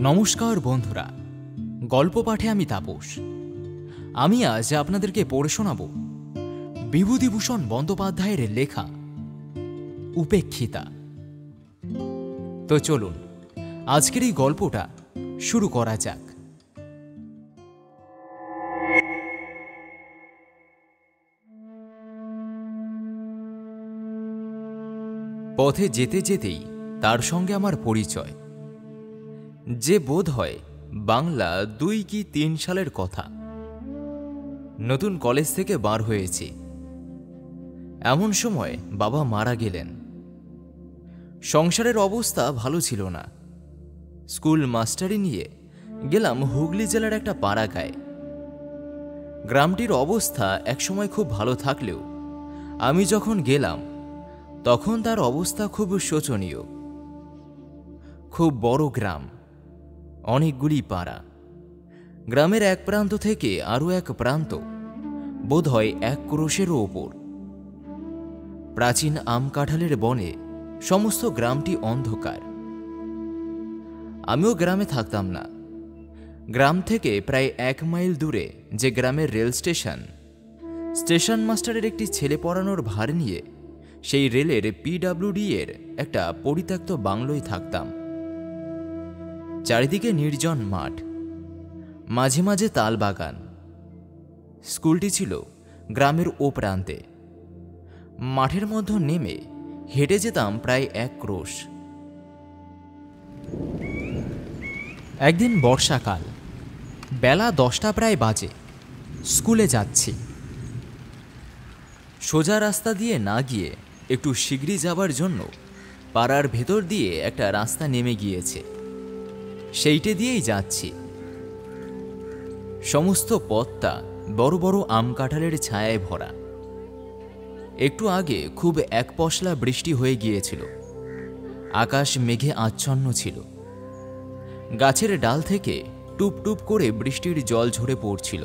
নমস্কার বন্ধুরা, গল্প পাঠে আমি তাপস। আমি আজ আপনাদেরকে পড়ে শোনাব বিভূতিভূষণ বন্দ্যোপাধ্যায়ের লেখা উপেক্ষিতা। তো চলুন আজকের এই গল্পটা শুরু করা যাক। পথে যেতে যেতেই তার সঙ্গে আমার পরিচয়, যে বোধ হয় বাংলা ২ কি ৩ সালের কথা। নতুন কলেজ থেকে বার হয়েছি। এমন সময় বাবা মারা গেলেন। সংসারের অবস্থা ভালো ছিল না। স্কুল মাস্টারি নিয়ে গেলাম হুগলি জেলার একটা পাড়া গায়ে। গ্রামটির অবস্থা একসময় খুব ভালো থাকলেও আমি যখন গেলাম তখন তার অবস্থা খুব শোচনীয়। খুব বড় গ্রাম, অনেকগুলি পাড়া। গ্রামের এক প্রান্ত থেকে আরও এক প্রান্ত বোধহয় ১ ক্রোশেরও ওপর। প্রাচীন আম কাঁঠালের বনে সমস্ত গ্রামটি অন্ধকার। আমিও গ্রামে থাকতাম না। গ্রাম থেকে প্রায় ১ মাইল দূরে যে গ্রামের রেল স্টেশন, স্টেশন মাস্টারের একটি ছেলে পড়ানোর ভার নিয়ে সেই রেলের PWD এর একটা পরিত্যক্ত বাংলোয় থাকতাম। চারিদিকে নির্জন মাঠ, মাঝে মাঝে তাল বাগান। স্কুলটি ছিল গ্রামের ও প্রান্তে। মাঠের মধ্যে নেমে হেঁটে যেতাম প্রায় ১ ক্রোশ। একদিন বর্ষাকাল, বেলা ১০টা প্রায় বাজে। স্কুলে যাচ্ছি। সোজা রাস্তা দিয়ে না গিয়ে একটু শিগগিরই যাবার জন্য পাড়ার ভেতর দিয়ে একটা রাস্তা নেমে গিয়েছে, সেইটে দিয়েই যাচ্ছি। সমস্ত পথটা বড় বড় আম কাঁঠালের ছায়ায় ভরা। একটু আগে খুব এক পশলা বৃষ্টি হয়ে গিয়েছিল। আকাশ মেঘে আচ্ছন্ন ছিল। গাছের ডাল থেকে টুপ টুপ করে বৃষ্টির জল ঝরে পড়ছিল।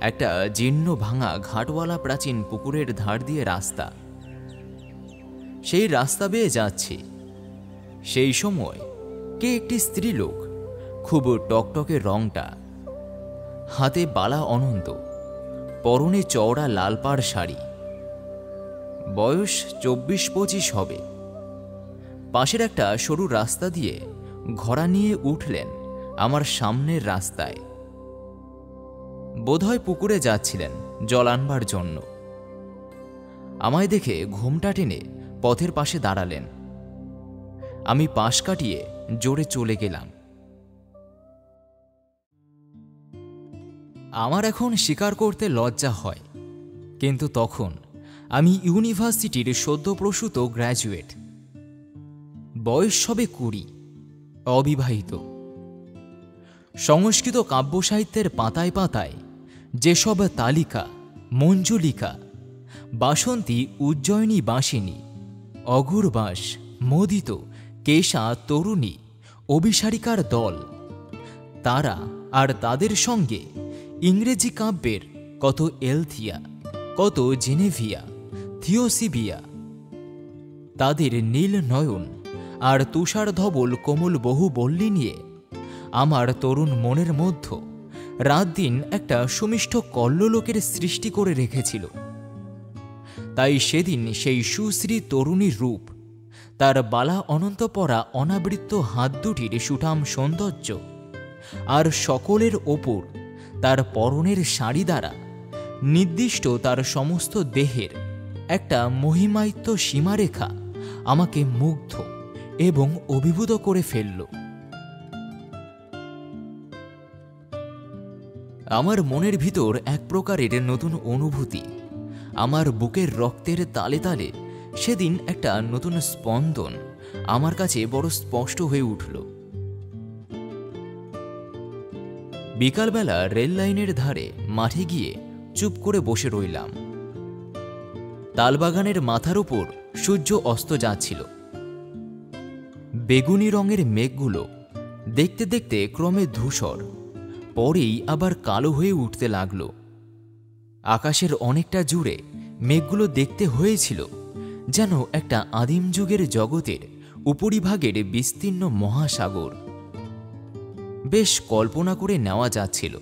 একটা জীর্ণ ভাঙা ঘাটওয়ালা প্রাচীন পুকুরের ধার দিয়ে রাস্তা। সেই রাস্তা বেয়ে যাচ্ছি। সেই সময় কে একটি স্ত্রীলোক, খুব টকটকে রংটা, হাতে বালা অনন্ত, পরনে চওড়া লাল পাড় শাড়ি, বয়স ২৪-২৫ হবে। পাশের একটা সরু রাস্তা দিয়ে ঘোড়া নিয়ে উঠলেন আমার সামনের রাস্তায়। বোধহয় পুকুরে যাচ্ছিলেন জল আনবার জন্য। আমায় দেখে ঘোমটা টেনে পথের পাশে দাঁড়ালেন। আমি পাশ কাটিয়ে জোরে চলে গেলাম। আমার এখন স্বীকার করতে লজ্জা হয়, কিন্তু তখন আমি ইউনিভার্সিটির সদ্যপ্রসূত গ্র্যাজুয়েট। বয়স সবে ২০, অবিবাহিত। সংস্কৃত কাব্য সাহিত্যের পাতায় পাতায় যেসব তালিকা, মঞ্জুলিকা, বাসন্তী, উজ্জয়িনী বাঁশিনী, অঘুরবাঁশ, মোদিত, কেশা, তরুণী, অভিসারিকার দল, তারা আর তাদের সঙ্গে ইংরেজি কাব্যের কত এলথিয়া, কত জেনেভিয়া, থিওসিবিয়া, তাদের নীল নয়ন আর তুষার ধবল কোমল বহু বল্লী নিয়ে আমার তরুণ মনের মধ্যে রাত দিন একটা সুমিষ্ট কল্লোলোকের সৃষ্টি করে রেখেছিল। তাই সেদিন সেই সুশ্রী তরুণীর রূপ, তার বালা অনন্ত পরা অনাবৃত্ত হাত দুটির সুঠাম সৌন্দর্য, আর সকলের ওপর তার পরনের শাড়ি দ্বারা নির্দিষ্ট তার সমস্ত দেহের একটা মহিমায়িত সীমারেখা আমাকে মুগ্ধ এবং অভিভূত করে ফেলল। আমার মনের ভিতর এক প্রকারের নতুন অনুভূতি, আমার বুকের রক্তের তালে তালে সেদিন একটা নতুন স্পন্দন আমার কাছে বড় স্পষ্ট হয়ে উঠল। বিকালবেলা রেল লাইনের ধারে মাঠে গিয়ে চুপ করে বসে রইলাম। তালবাগানের মাথার উপর সূর্য অস্ত যাচ্ছিল। বেগুনি রঙের মেঘগুলো দেখতে দেখতে ক্রমে ধূসর, পরেই আবার কালো হয়ে উঠতে লাগল। আকাশের অনেকটা জুড়ে মেঘগুলো দেখতে হয়েছিল যেন একটা আদিম যুগের জগতের উপরিভাগের বিস্তীর্ণ মহাসাগর। বেশ কল্পনা করে নেওয়া যাচ্ছিল।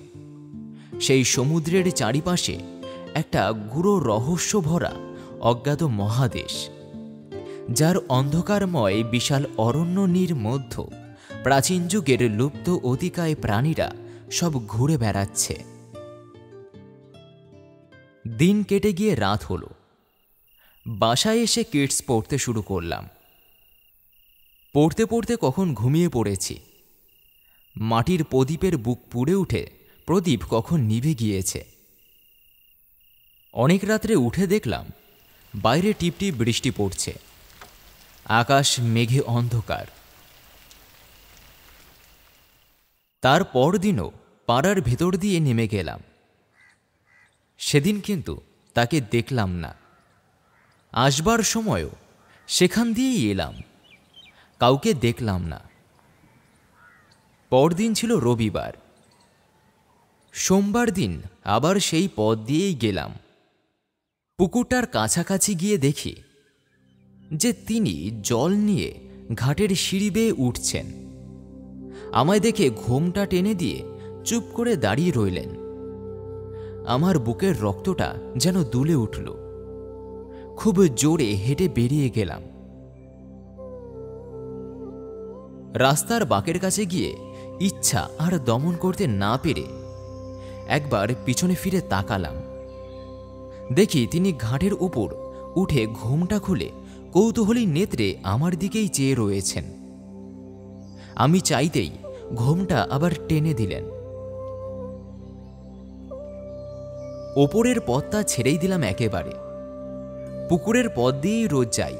সেই সমুদ্রের চারিপাশে একটা গূঢ় রহস্য ভরা অজ্ঞাত মহাদেশ, যার অন্ধকারময় বিশাল অরণ্যনীর মধ্য প্রাচীন যুগের লুপ্ত অতিকায় প্রাণীরা সব ঘুরে বেড়াচ্ছে। দিন কেটে গিয়ে রাত হলো। বাসায় এসে কিডস পড়তে শুরু করলাম। পড়তে পড়তে কখন ঘুমিয়ে পড়েছি। মাটির প্রদীপের বুক পুড়ে উঠে প্রদীপ কখন নিভে গিয়েছে। অনেক রাত্রে উঠে দেখলাম বাইরে টিপটিপ বৃষ্টি পড়ছে, আকাশ মেঘে অন্ধকার। তার পরদিনও পাড়ার ভেতর দিয়ে নেমে গেলাম। সেদিন কিন্তু তাকে দেখলাম না। আসবার সময়ও সেখান দিয়েই এলাম, কাউকে দেখলাম না। পরদিন ছিল রবিবার। সোমবার দিন আবার সেই পথ দিয়েই গেলাম। পুকুরটার কাছাকাছি গিয়ে দেখি যে তিনি জল নিয়ে ঘাটের সিঁড়ি বেয়ে উঠছেন। আমায় দেখে ঘোমটা টেনে দিয়ে চুপ করে দাঁড়িয়ে রইলেন। আমার বুকের রক্তটা যেন দুলে উঠল। খুব জোরে হেঁটে বেরিয়ে গেলাম। রাস্তার বাঁকের কাছে গিয়ে ইচ্ছা আর দমন করতে না পেরে একবার পিছনে ফিরে তাকালাম। দেখি তিনি ঘাটের উপর উঠে ঘোমটা খুলে কৌতূহলী নেত্রে আমার দিকেই চেয়ে রয়েছেন। আমি চাইতেই ঘোমটা আবার টেনে দিলেন। ওপরের পথটা ছেড়েই দিলাম একেবারে। পুকুরের পথ দিয়েই রোজ যাই।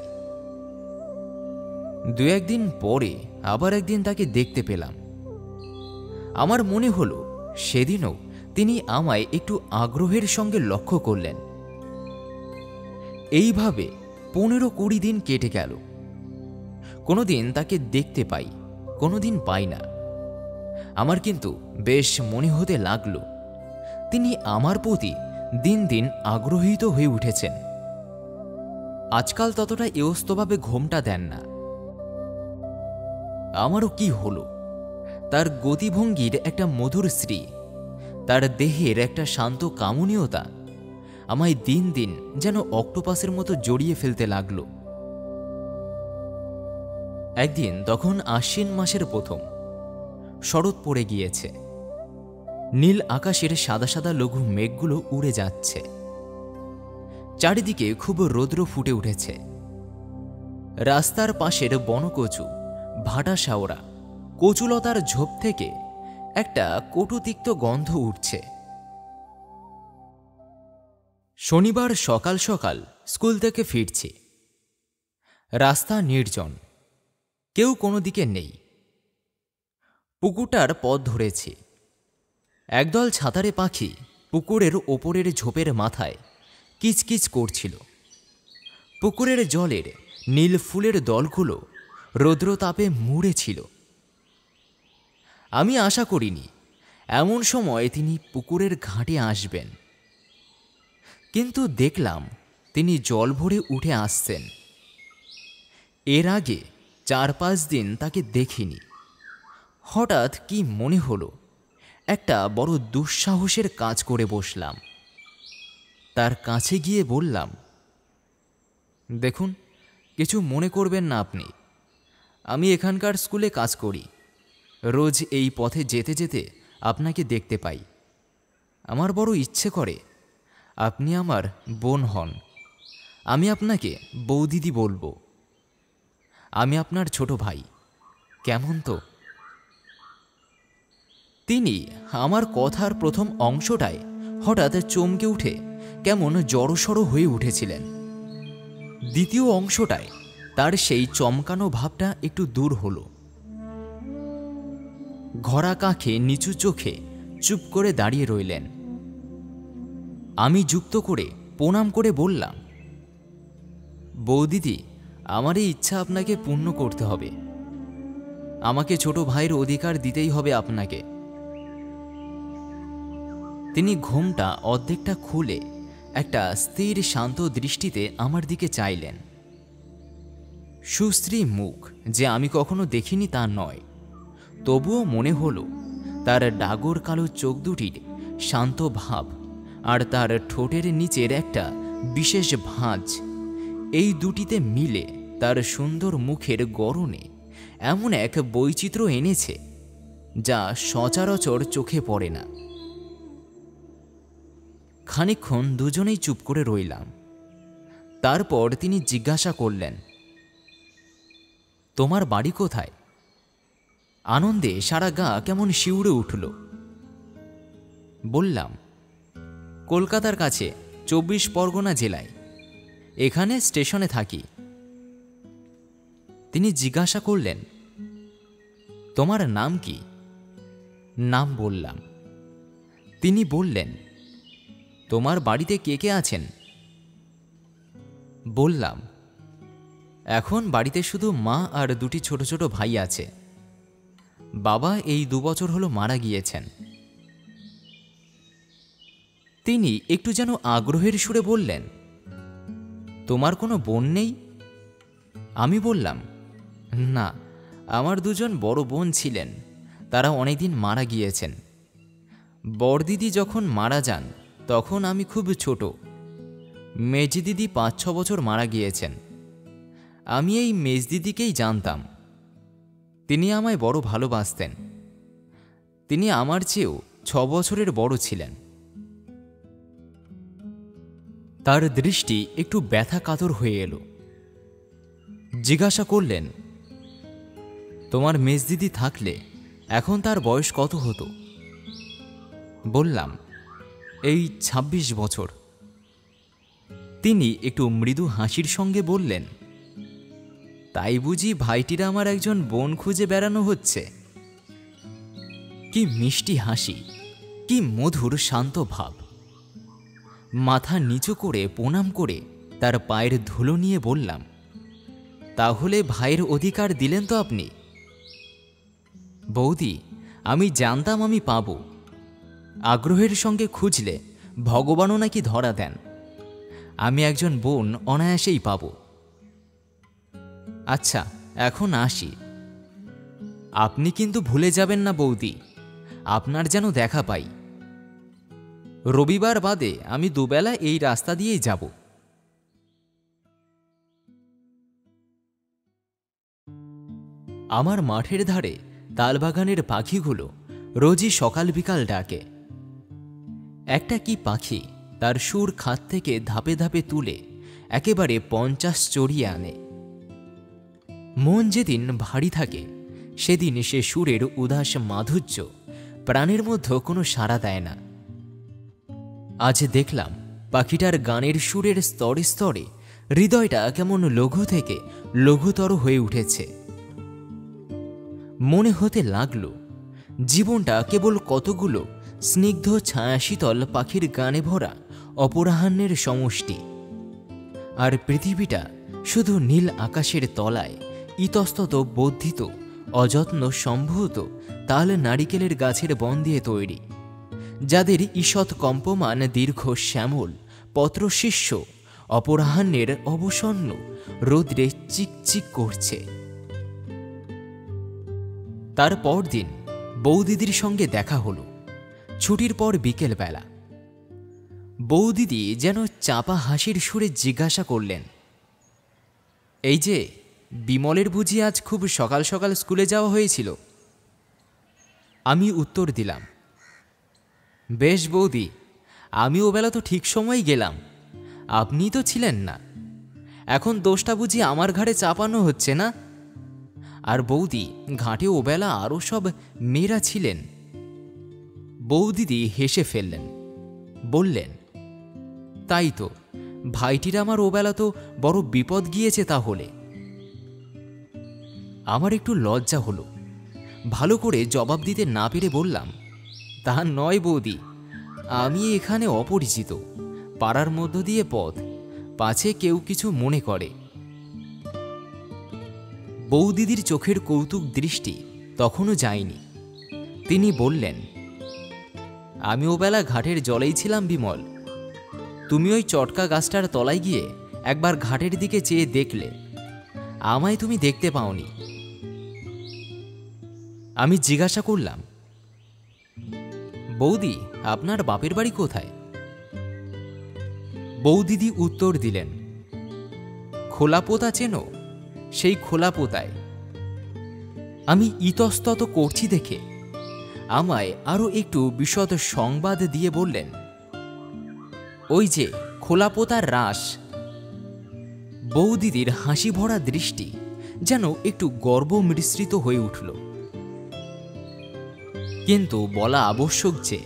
দু একদিন পরে আবার একদিন তাকে দেখতে পেলাম। আমার মনে হলো সেদিনও তিনি আমায় একটু আগ্রহের সঙ্গে লক্ষ্য করলেন। এইভাবে 15-20 দিন কেটে গেল। কোনোদিন তাকে দেখতে পাই, কোনোদিন পাই না। আমার কিন্তু বেশ মনে হতে লাগলো তিনি আমার প্রতি দিন দিন আগ্রহীত হয়ে উঠেছেন। আজকাল ততটা এয়স্তভাবে ঘোমটা দেন না। আমারও কি হলো, তার গতিভঙ্গির একটা মধুর শ্রী, তার দেহের একটা শান্ত কামনীয়তা আমায় দিন দিন যেন অক্টোপাসের মতো জড়িয়ে ফেলতে লাগলো। একদিন তখন আশ্বিন মাসের প্রথম, শরৎ পড়ে গিয়েছে। নীল আকাশের সাদা সাদা লঘু মেঘগুলো উড়ে যাচ্ছে। চারিদিকে খুব রৌদ্র ফুটে উঠেছে। রাস্তার পাশের বনকচু, ভাটা শাওরা, কচুলতার ঝোপ থেকে একটা কটুতিক্ত গন্ধ উঠছে। শনিবার সকাল সকাল স্কুল থেকে ফিরছি। রাস্তা নির্জন, কেউ কোনো দিকে নেই। পুকুরটার পথ ধরেছি। একদল ছাতারে পাখি পুকুরের ওপরের ঝোপের মাথায় কিচকিচ করছিল। পুকুরের জলের নীল ফুলের দলগুলো রৌদ্রতাপে মুড়ে ছিল। আমি আশা করিনি এমন সময় তিনি পুকুরের ঘাটে আসবেন, কিন্তু দেখলাম তিনি জল ভরে উঠে আসছেন। এর আগে 4-5 দিন তাকে দেখিনি। হঠাৎ কি মনে হলো একটা বড় দুঃসাহসের কাজ করে বসলাম। তার কাছে গিয়ে বললাম, দেখুন, কিছু মনে করবেন না আপনি। আমি এখানকার স্কুলে কাজ করি। রোজ এই পথে যেতে যেতে আপনাকে দেখতে পাই। আমার বড় ইচ্ছে করে আপনি আমার বোন হন। আমি আপনাকে বৌদিদি বলবো। আমি আপনার ছোট ভাই, কেমন তো? তিনি আমার কথার প্রথম অংশটায় হঠাৎ চমকে উঠে কেমন জড়সড় হয়ে উঠেছিলেন। দ্বিতীয় অংশটায় তার সেই চমকানো ভাবটা একটু দূর হলো। ঘরা কাঁখে নিচু চোখে চুপ করে দাঁড়িয়ে রইলেন। আমি যুক্ত করে প্রণাম করে বললাম, বৌদিদি, আমার এই ইচ্ছা আপনাকে পূর্ণ করতে হবে। আমাকে ছোট ভাইয়ের অধিকার দিতেই হবে আপনাকে। তিনি ঘোমটা অর্ধেকটা খুলে একটা স্থির শান্ত দৃষ্টিতে আমার দিকে চাইলেন। সুশ্রী মুখ যে আমি কখনো দেখিনি তা নয়, তবুও মনে হলো তার ডাগর কালো চোখ দুটির শান্ত ভাব আর তার ঠোঁটের নিচের একটা বিশেষ ভাঁজ, এই দুটিতে মিলে তার সুন্দর মুখের গড়নে এমন এক বৈচিত্র্য এনেছে যা সচরাচর চোখে পড়ে না। খানিকক্ষণ দুজনেই চুপ করে রইলাম। তারপর তিনি জিজ্ঞাসা করলেন, তোমার বাড়ি কোথায়? আনন্দে সারা গা কেমন শিউরে উঠল। বললাম, কলকাতার কাছে 24 পরগনা জেলায়, এখানে স্টেশনে থাকি। তিনি জিজ্ঞাসা করলেন, তোমার নাম কি? নাম বললাম। তিনি বললেন, তোমার বাড়িতে কে কে আছেন? বললাম, এখন বাড়িতে শুধু মা আর দুটি ছোট ছোট ভাই আছে। বাবা এই 2 বছর হলো মারা গিয়েছেন। তিনি একটু যেন আগ্রহের সুরে বললেন, তোমার কোনো বোন নেই? আমি বললাম, না, আমার 2জন বড় বোন ছিলেন, তারা অনেকদিন মারা গিয়েছেন। বড়দিদি যখন মারা যান তখন আমি খুব ছোট। মেজদিদি 5-6 বছর মারা গিয়েছেন। আমি এই মেজদিদিকেই জানতাম। তিনি আমায় বড় ভালোবাসতেন। তিনি আমার চেয়েও 6 বছরের বড় ছিলেন। তার দৃষ্টি একটু ব্যথা কাতর হয়ে এলো। জিজ্ঞাসা করলেন, তোমার মেজদিদি থাকলে এখন তার বয়স কত হতো? বললাম, এই 26 বছর। তিনি একটু মৃদু হাসির সঙ্গে বললেন, তাই বুঝি ভাইটির আমার একজন বোন খুঁজে বেড়ানো হচ্ছে? কি মিষ্টি হাসি, কি মধুর শান্ত ভাব। মাথা নিচু করে প্রণাম করে তার পায়ের ধুলো নিয়ে বললাম, তাহলে ভাইয়ের অধিকার দিলেন তো আপনি? বৌদি, আমি জানতাম আমি পাব। আগ্রহের সঙ্গে খুঁজলে ভগবানও নাকি ধরা দেন। আমি একজন বোন অনায়াসেই পাব। আচ্ছা, এখন আসি। আপনি কিন্তু ভুলে যাবেন না বৌদি, আপনার যেন দেখা পাই। রবিবার বাদে আমি 2 বেলা এই রাস্তা দিয়েই যাব। আমার মাঠের ধারে তালবাগানের পাখিগুলো রোজই সকাল বিকাল ডাকে। একটা কি পাখি তার সুর খাত থেকে ধাপে ধাপে তুলে একেবারে 50 চড়িয়ে আনে। মন যেদিন ভারী থাকে সেদিন সে সুরের উদাস মাধুর্য প্রাণের মধ্যে কোনো সাড়া দেয় না। আজ দেখলাম পাখিটার গানের সুরের স্তরে স্তরে হৃদয়টা কেমন লঘু থেকে লঘুতর হয়ে উঠেছে। মনে হতে লাগল জীবনটা কেবল কতগুলো স্নিগ্ধ ছায়াশীতল পাখির গানে ভরা অপরাহ্নের সমষ্টি, আর পৃথিবীটা শুধু নীল আকাশের তলায় ইতস্তত বর্ধিত অযত্ন সম্ভূত তাল নারিকেলের গাছের বন দিয়ে তৈরি, যাদের ঈষৎ কম্পমান দীর্ঘ শ্যামল পত্রশিষ্য অপরাহ্নের অবসন্ন রৌদ্রে চিকচিক করছে। তার পরদিন বৌদিদির সঙ্গে দেখা হলো, ছুটির পর বিকেলবেলা। বৌদিদি যেন চাপা হাসির সুরে জিজ্ঞাসা করলেন, এই যে বিমলের বুঝি আজ খুব সকাল সকাল স্কুলে যাওয়া হয়েছিল? আমি উত্তর দিলাম, বেশ বৌদি, আমি ওবেলা তো ঠিক সময় গেলাম, আপনি তো ছিলেন না। এখন দোষটা বুঝি আমার ঘাড়ে চাপানো হচ্ছে না? আর বৌদি, ঘাটে ওবেলা আরও সব মেয়েরা ছিলেন। বৌদিদি হেসে ফেললেন, বললেন, তাই তো, ভাইটির আমার ওবেলা তো বড় বিপদ গিয়েছে তাহলে। আমার একটু লজ্জা হলো। ভালো করে জবাব দিতে না পেরে বললাম, তা নয় বৌদি, আমি এখানে অপরিচিত, পাড়ার মধ্য দিয়ে পথ, পাছে কেউ কিছু মনে করে। বৌদিদির চোখের কৌতুক দৃষ্টি তখনও যায়নি। তিনি বললেন, আমি ওবেলা ঘাটের জলেই ছিলাম বিমল। তুমি ওই চটকা গাছটার তলায় গিয়ে একবার ঘাটের দিকে চেয়ে দেখলে, আমায় তুমি দেখতে পাওনি। আমি জিজ্ঞাসা করলাম, বৌদি, আপনার বাপের বাড়ি কোথায়? বৌদিদি উত্তর দিলেন, খোলাপোতা চেনো? সেই খোলাপোতায়। আমি ইতস্তত করছি দেখে আমায় আরও একটু বিশদ সংবাদ দিয়ে বললেন, ওই যে খোলাপোতার রাস। বৌদিদির হাসি ভরা দৃষ্টি যেন একটু গর্ব মিশ্রিত হয়ে উঠল। কিন্তু বলা আবশ্যক যে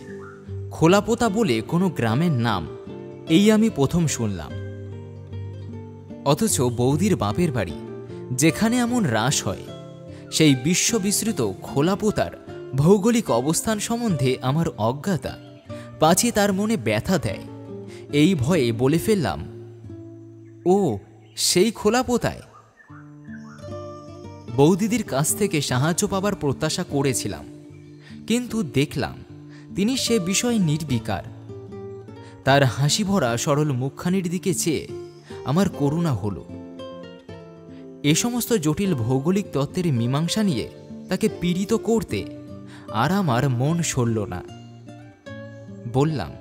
খোলাপোতা বলে কোনো গ্রামের নাম এই আমি প্রথম শুনলাম। অথচ বৌদির বাপের বাড়ি যেখানে এমন রাস হয়, সেই বিশ্ববিস্তৃত খোলাপোতার ভৌগোলিক অবস্থান সম্বন্ধে আমার অজ্ঞতা পাছে তার মনে ব্যথা দেয়, এই ভয়ে বলে ফেললাম, ও সেই খোলাপোতায়। বৌদিদির কাছ থেকে সাহায্য পাবার প্রত্যাশা করেছিলাম, কিন্তু দেখলাম তিনি সে বিষয়ে নির্বিকার। তার হাসি ভরা সরল মুখখানির দিকে চেয়ে আমার করুণা হল। এ সমস্ত জটিল ভৌগোলিক তত্ত্বের মীমাংসা নিয়ে তাকে পীড়িত করতে আর আমার মন সরল না। বললাম,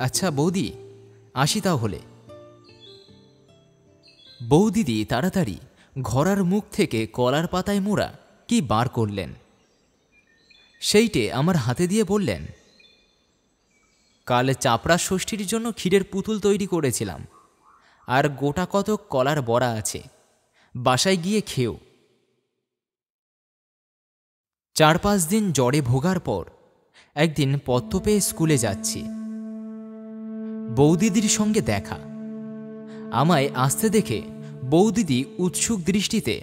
আচ্ছা বৌদি, আসি তাহলে। বৌদিদি তাড়াতাড়ি ঘরার মুখ থেকে কলার পাতায় মোড়া কি বার করলেন। সেইটে আমার হাতে দিয়ে বললেন, কাল চাপড়া ষষ্ঠীর জন্য ক্ষীরের পুতুল তৈরি করেছিলাম, আর গোটা কতক কলার বড়া আছে, বাসায় গিয়ে খেও। 4-5 দিন জ্বরে ভোগার পর একদিন পত্র পেয়ে স্কুলে যাচ্ছি। বৌদিদির সঙ্গে দেখা। আমায় আসতে দেখে বৌদিদি উৎসুক দৃষ্টিতে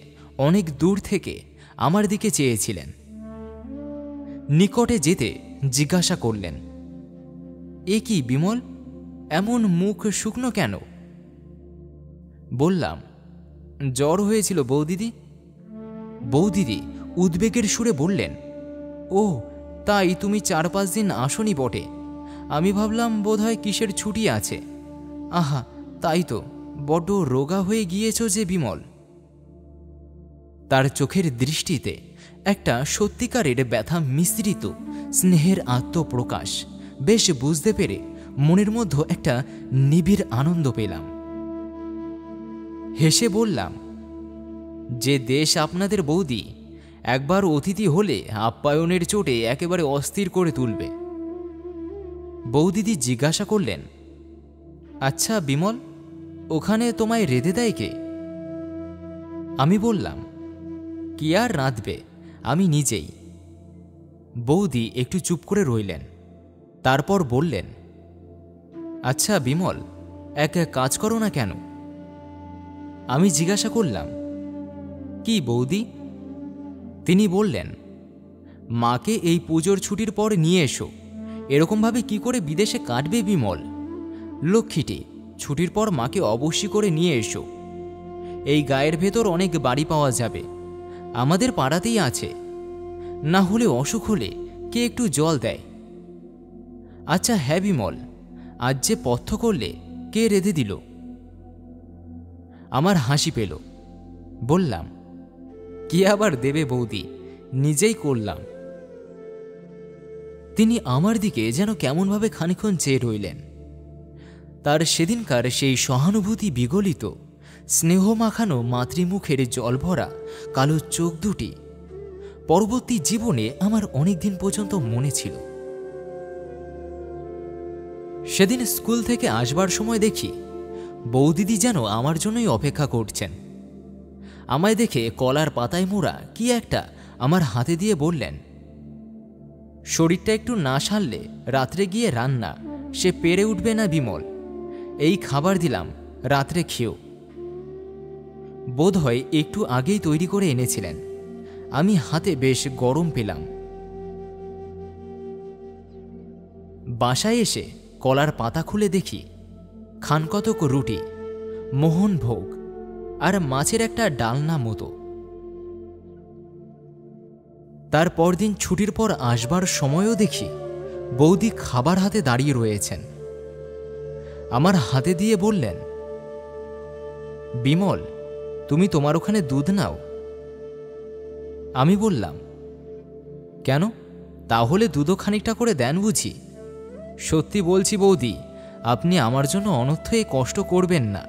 অনেক দূর থেকে আমার দিকে চেয়েছিলেন। নিকটে যেতে জিজ্ঞাসা করলেন, এ কি বিমল, এমন মুখ শুকনো কেন? বললাম, জ্বর হয়েছিল বৌদিদি। বৌদিদি উদ্বেগের সুরে বললেন, ও তাই তুমি 4-5 দিন আসনি বটে। আমি ভাবলাম বোধহয় কিসের ছুটি আছে। আহা, তাই তো, বড্ড রোগা হয়ে গিয়েছ যে বিমল। তার চোখের দৃষ্টিতে একটা সত্যিকারের ব্যথা মিশ্রিত স্নেহের আত্মপ্রকাশ বেশ বুঝতে পেরে মনের মধ্যে একটা নিবিড় আনন্দ পেলাম। হেসে বললাম, যে দেশ আপনাদের বৌদি, একবার অতিথি হলে আপ্যায়নের চোটে একেবারে অস্থির করে তুলবে। বৌদিদি জিজ্ঞাসা করলেন, আচ্ছা বিমল, ওখানে তোমায় রেঁধে দেয় কে? আমি বললাম, কি আর রাঁধবে, আমি নিজেই। বৌদি একটু চুপ করে রইলেন, তারপর বললেন, আচ্ছা বিমল, এক কাজ করো না কেন? আমি জিজ্ঞাসা করলাম, কি বৌদি? তিনি বললেন, মাকে এই পুজোর ছুটির পর নিয়ে এসো। এরকমভাবে কি করে বিদেশে কাটবে বিমল? লক্ষ্মীটি, ছুটির পর মাকে অবশ্যই করে নিয়ে এসো। এই গায়ের ভেতর অনেক বাড়ি পাওয়া যাবে, আমাদের পাড়াতেই আছে। না হলে অসুখ হলে কে একটু জল দেয়। আচ্ছা হ্যাঁ বিমল, আজ যে পথ্য করলে কে রেঁধে দিল? আমার হাসি পেল। বললাম, কি আবার দেবে বৌদি, নিজেই করলাম। তিনি আমার দিকে যেন কেমনভাবে খানিক্ষণ চেয়ে রইলেন। তার সেদিনকার সেই সহানুভূতি বিগলিত স্নেহ মাখানো মাতৃমুখের জলভরা কালো চোখ দুটি পরবর্তী জীবনে আমার অনেকদিন পর্যন্ত মনে ছিল। সেদিন স্কুল থেকে আসবার সময় দেখি বৌদিদি যেন আমার জন্যই অপেক্ষা করছেন। আমায় দেখে কলার পাতায় মোড়া কি একটা আমার হাতে দিয়ে বললেন, শরীরটা একটু না সারলে রাত্রে গিয়ে রান্না সে পেরে উঠবে না বিমল, এই খাবার দিলাম, রাত্রে খেও। বোধহয় একটু আগেই তৈরি করে এনেছিলেন, আমি হাতে বেশ গরম পেলাম। বাসায় এসে কলার পাতা খুলে দেখি খানকতক রুটি, মোহনভোগ আর মাছের একটা ডালনা মতো। তার পরদিন ছুটির পর আসবার সময়ও দেখি বৌদি খাবার হাতে দাঁড়িয়ে রয়েছেন। আমার হাতে দিয়ে বললেন, বিমল, তুমি তোমার ওখানে দুধ নাও? আমি বললাম, কেন, তাহলে দুধও খানিকটা করে দেন বুঝি? সত্যি বলছি বৌদি, আপনি আমার জন্য অনর্থ কষ্ট করবেন না,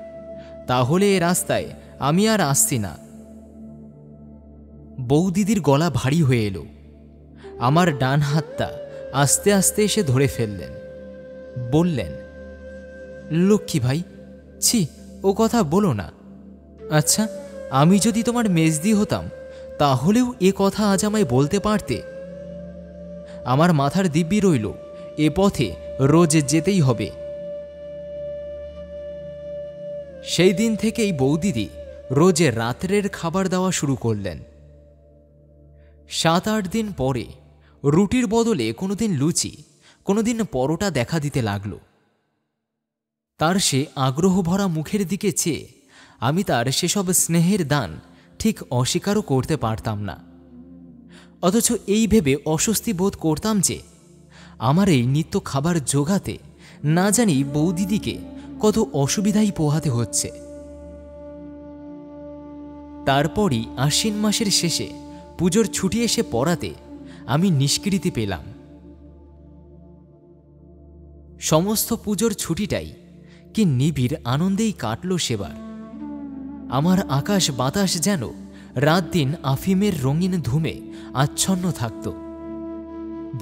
তাহলে এ রাস্তায় আমি আর আসছি না। বৌদিদির গলা ভারী হয়ে এলো। আমার ডান হাতটা আস্তে আস্তে এসে ধরে ফেললেন। বললেন, লক্ষ্মী ভাই, ছি, ও কথা বলো না। আচ্ছা, আমি যদি তোমার মেজদি হতাম তাহলেও এ কথা আজ আমায় বলতে পারতে। আমার মাথার দিব্যি রইল, এ পথে রোজ যেতেই হবে। সেই দিন থেকেই বৌদিদি রোজ রাত্রের খাবার দেওয়া শুরু করলেন। 7-8 দিন পরে রুটির বদলে কোনোদিন লুচি, কোনোদিন পরোটা দেখা দিতে লাগল। তার সে আগ্রহ ভরা মুখের দিকে চেয়ে আমি তার সেসব স্নেহের দান ঠিক অস্বীকারও করতে পারতাম না। অথচ এই ভেবে অস্বস্তি বোধ করতাম যে আমার এই নিত্য খাবার জোগাতে না জানি বৌদিদিকে কত অসুবিধাই পোহাতে হচ্ছে। তারপরই আশ্বিন মাসের শেষে পুজোর ছুটি এসে পড়াতে আমি নিষ্কৃতি পেলাম। সমস্ত পুজোর ছুটিটাই কি নিবিড় আনন্দেই কাটল সেবার। আমার আকাশ বাতাস যেন রাত দিন আফিমের রঙিন ধুমে আচ্ছন্ন থাকত।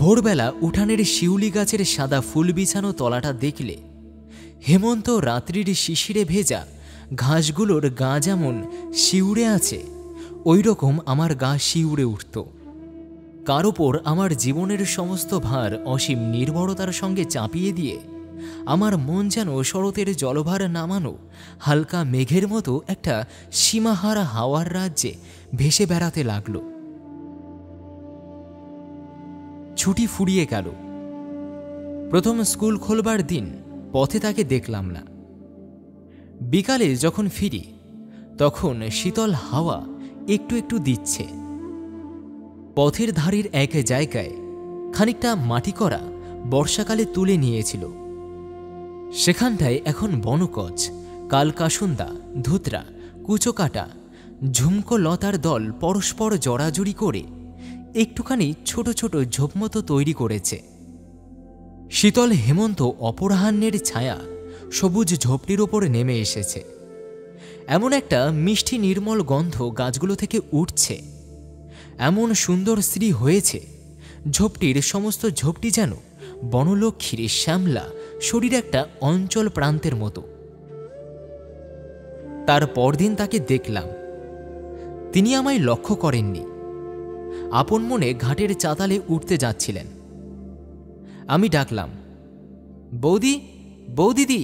ভোরবেলা উঠানের শিউলি গাছের সাদা ফুল বিছানো তলাটা দেখলে হেমন্ত রাত্রির শিশিরে ভেজা ঘাসগুলোর গা যেমন শিউরে আছে, ওই রকম আমার গা শিউরে উঠত। কার ওপর আমার জীবনের সমস্ত ভার অসীম নির্ভরতার সঙ্গে চাপিয়ে দিয়ে আমার মন যেন শরতের জলভার নামানো হালকা মেঘের মতো একটা সীমাহারা হাওয়ার রাজ্যে ভেসে বেড়াতে লাগল। ছুটি ফুরিয়ে গেল। প্রথম স্কুল খোলবার দিন পথে তাকে দেখলাম না। বিকালে যখন ফিরি তখন শীতল হাওয়া একটু একটু দিচ্ছে। পথের ধারের এক জায়গায় খানিকটা মাটি করা বর্ষাকালে তুলে নিয়েছিল। সেখানটায় এখন বনকচ, কালকাসুন্দা, ধুতরা, কুচোকাটা, ঝুমকো লতার দল পরস্পর জড়াজড়ি করে একটুখানি ছোট ছোট ঝোপমতো তৈরি করেছে। শীতল হেমন্ত অপরাহ্নের ছায়া সবুজ ঝোপটির ওপর নেমে এসেছে। এমন একটা মিষ্টি নির্মল গন্ধ গাছগুলো থেকে উঠছে। এমন সুন্দর স্ত্রী হয়েছে ঝোপটির সমস্ত ঝোপটি যেন বনলক্ষ্মীর শ্যামলা শরীর একটা অঞ্চল প্রান্তের মতো। তার পরদিন তাকে দেখলাম। তিনি আমায় লক্ষ্য করেননি। আপন মনে ঘাটের চাতালে উঠতে যাচ্ছিলেন। আমি ডাকলাম, বৌদি, বৌদিদি।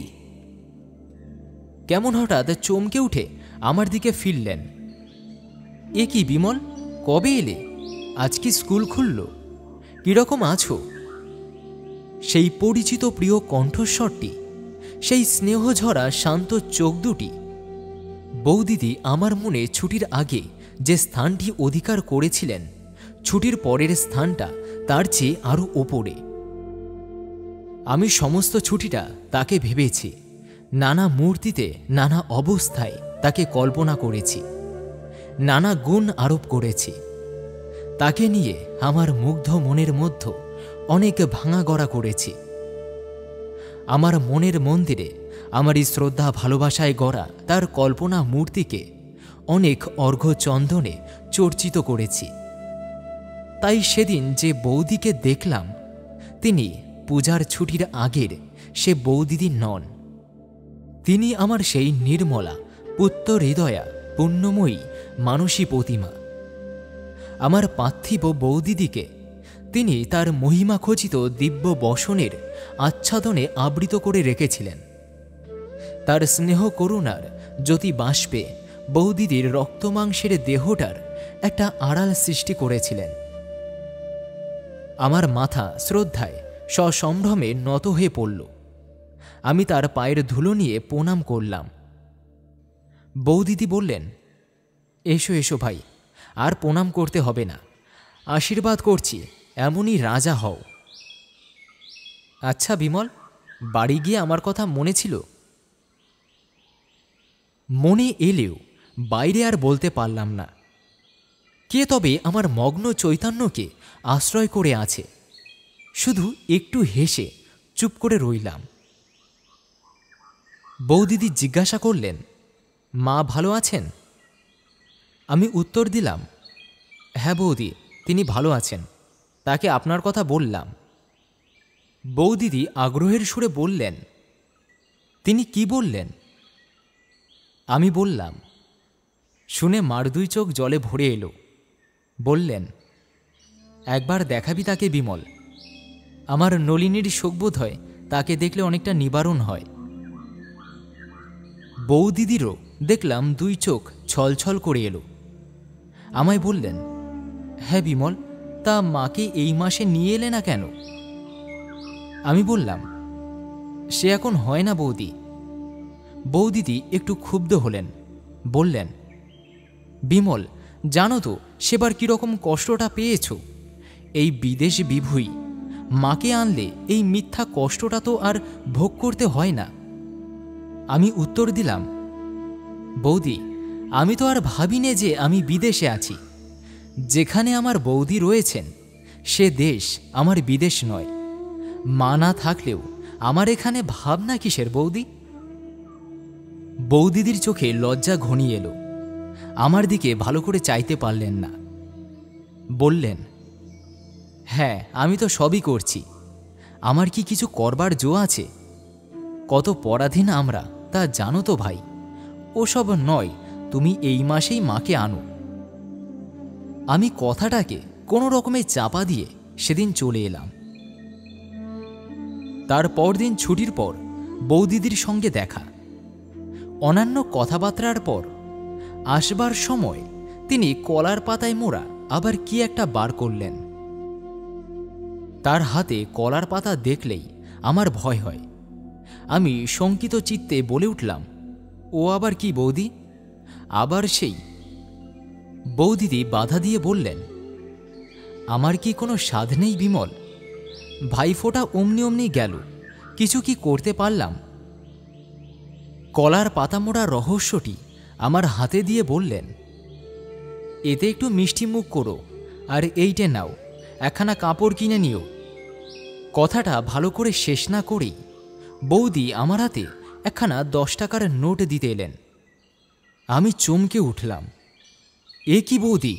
কেমন হঠাৎ চমকে উঠে আমার দিকে ফিরলেন। এ কি বিমল, কবে এলে? আজ কি স্কুল খুলল? কিরকম আছো? সেই পরিচিত প্রিয় কণ্ঠস্বরটি, সেই স্নেহঝরা শান্ত চোখ দুটি। বৌদিদি আমার মনে ছুটির আগে যে স্থানটি অধিকার করেছিলেন, ছুটির পরের স্থানটা তার চেয়ে আরও ওপরে। আমি সমস্ত ছুটিটা তাকে ভেবেছি, নানা মূর্তিতে, নানা অবস্থায় তাকে কল্পনা করেছি, নানা গুণ আরোপ করেছি। তাকে নিয়ে আমার মুগ্ধ মনের মধ্যে অনেক ভাঙা গড়া করেছি। আমার মনের মন্দিরে আমারই শ্রদ্ধা ভালোবাসায় গড়া তার কল্পনা মূর্তিকে অনেক অর্ঘ্যচন্দনে চর্চিত করেছি। তাই সেদিন যে বৌদিকে দেখলাম, তিনি পূজার ছুটির আগের সে বৌদিদি নন। তিনি আমার সেই নির্মলা, পুত্র হৃদয়া, পুণ্যময়ী মানসী প্রতিমা। আমার পার্থিব বৌদিদিকে তিনি তার মহিমাখচিত দিব্য বসনের আচ্ছাদনে আবৃত করে রেখেছিলেন। তার স্নেহ করুণার জ্যোতি বাষ্পে বৌদিদির রক্তমাংসের দেহটার একটা আড়াল সৃষ্টি করেছিলেন। আমার মাথা শ্রদ্ধায় সসম্ভ্রমে নত হয়ে পড়ল। আমি তার পায়ের ধুলো নিয়ে প্রণাম করলাম। বৌদিদি বললেন, এসো এসো ভাই, আর প্রণাম করতে হবে না, আশীর্বাদ করছি এমনই রাজা হও। আচ্ছা বিমল, বাড়ি গিয়ে আমার কথা মনে ছিল? মনে এলেও বাইরে আর বলতে পারলাম না। কে তবে আমার মগ্ন চৈতন্যকে আশ্রয় করে আছে শুধু একটু হেসে চুপ করে রইলাম। বৌদিদি জিজ্ঞাসা করলেন, মা ভালো আছেন? আমি উত্তর দিলাম, হ্যাঁ বৌদি, তিনি ভালো আছেন, তাকে আপনার কথা বললাম। বৌদিদি আগ্রহের সুরে বললেন, তিনি কি বললেন? আমি বললাম। শুনে মার দুই চোখ জলে ভরে এলো। বললেন, একবার দেখাবি তাকে বিমল। আমার নলিনীর শোকবোধ হয় তাকে দেখলে অনেকটা নিবারণ হয়। বৌদিদিরও দেখলাম দুই চোখ ছলছল করে এলো। আমায় বললেন, হ্যাঁ বিমল, তা মাকে এই মাসে নিয়ে এলে না কেন? আমি বললাম, সে এখন হয় না বৌদি। বৌদিদি একটু ক্ষুব্ধ হলেন, বললেন, বিমল, জানো তো সেবার কীরকম কষ্টটা পেয়েছ? এই বিদেশ বিভুই মাকে আনলে এই মিথ্যা কষ্টটা তো আর ভোগ করতে হয় না। আমি উত্তর দিলাম, বৌদি, আমি তো আর ভাবিনে যে আমি বিদেশে আছি। যেখানে আমার বৌদি রয়েছেন সে দেশ আমার বিদেশ নয়। মা না থাকলেও আমার এখানে ভাবনা কিসের বৌদি? বৌদিদির চোখে লজ্জা ঘনিয়ে এলো। আমার দিকে ভালো করে চাইতে পারলেন না। বললেন, হ্যাঁ, আমি তো সবই করছি। আমার কি কিছু করবার জো আছে? কত পরাধীন আমরা তা জানো তো ভাই। ওসব নয়, তুমি এই মাসেই মাকে আনো। আমি কথাটাকে কোনো রকমে চাপা দিয়ে সেদিন চলে এলাম। তার পরদিন ছুটির পর বৌদিদির সঙ্গে দেখা। অন্যান্য কথাবার্তার পর আসবার সময় তিনি কলার পাতায় মোড়া আবার কি একটা বার করলেন। তার হাতে কলার পাতা দেখলেই আমার ভয় হয়। আমি শঙ্কিত চিত্তে বলে উঠলাম, ও আবার কি বৌদি? আবার সেই? বৌদিদি বাধা দিয়ে বললেন, আমার কি কোনো সাধ নেই বিমল? ভাইফোঁটা অমনি অমনি গেল, কিছু কি করতে পারলাম? কলার পাতা মোড়া রহস্যটি আমার হাতে দিয়ে বললেন, এতে একটু মিষ্টি মুখ করো, আর এইটে নাও, একখানা কাপড় কিনে নিও। কথাটা ভালো করে শেষ না করেই বৌদি আমার হাতে একখানা 10 টাকার নোট দিতে এলেন। আমি চমকে উঠলাম। এ কি বৌদি?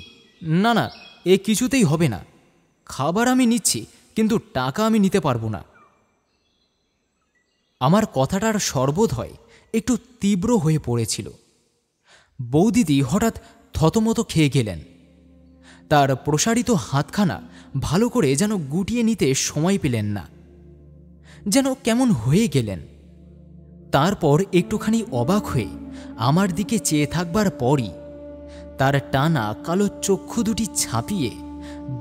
না না, এ কিছুতেই হবে না। খাবার আমি নিচ্ছি, কিন্তু টাকা আমি নিতে পারবো না। আমার কথাটার সর্বোদয় একটু তীব্র হয়ে পড়েছিল। বৌদিদি হঠাৎ থতমত খেয়ে গেলেন। তার প্রসারিত হাতখানা ভালো করে যেন গুটিয়ে নিতে সময় পেলেন না, যেন কেমন হয়ে গেলেন। তারপর একটুখানি অবাক হয়ে আমার দিকে চেয়ে থাকবার পরই তার টানা কালো চক্ষু দুটি ছাপিয়ে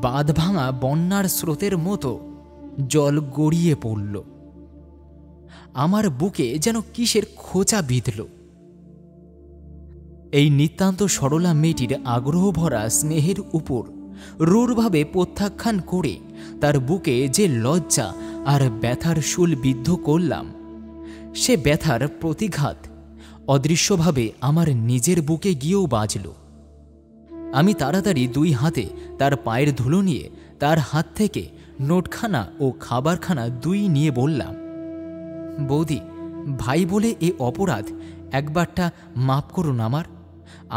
বাঁধভাঙা বন্যার স্রোতের মতো জল গড়িয়ে পড়ল। আমার বুকে যেন কিসের খোঁচা বিঁধল। এই নিতান্ত সরলা মেয়েটির আগ্রহ ভরা স্নেহের উপর রূঢ়ভাবে প্রত্যাখ্যান করে তার বুকে যে লজ্জা আর ব্যথার শুল বিদ্ধ করলাম, সে ব্যথার প্রতিঘাত অদৃশ্যভাবে আমার নিজের বুকে গিয়েও বাজল। আমি তাড়াতাড়ি 2 হাতে তার পায়ের ধুলো নিয়ে তার হাত থেকে নোটখানা ও খাবারখানা 2 নিয়ে বললাম, বৌদি, ভাই বলে এ অপরাধ একবারটা মাপ করুন আমার।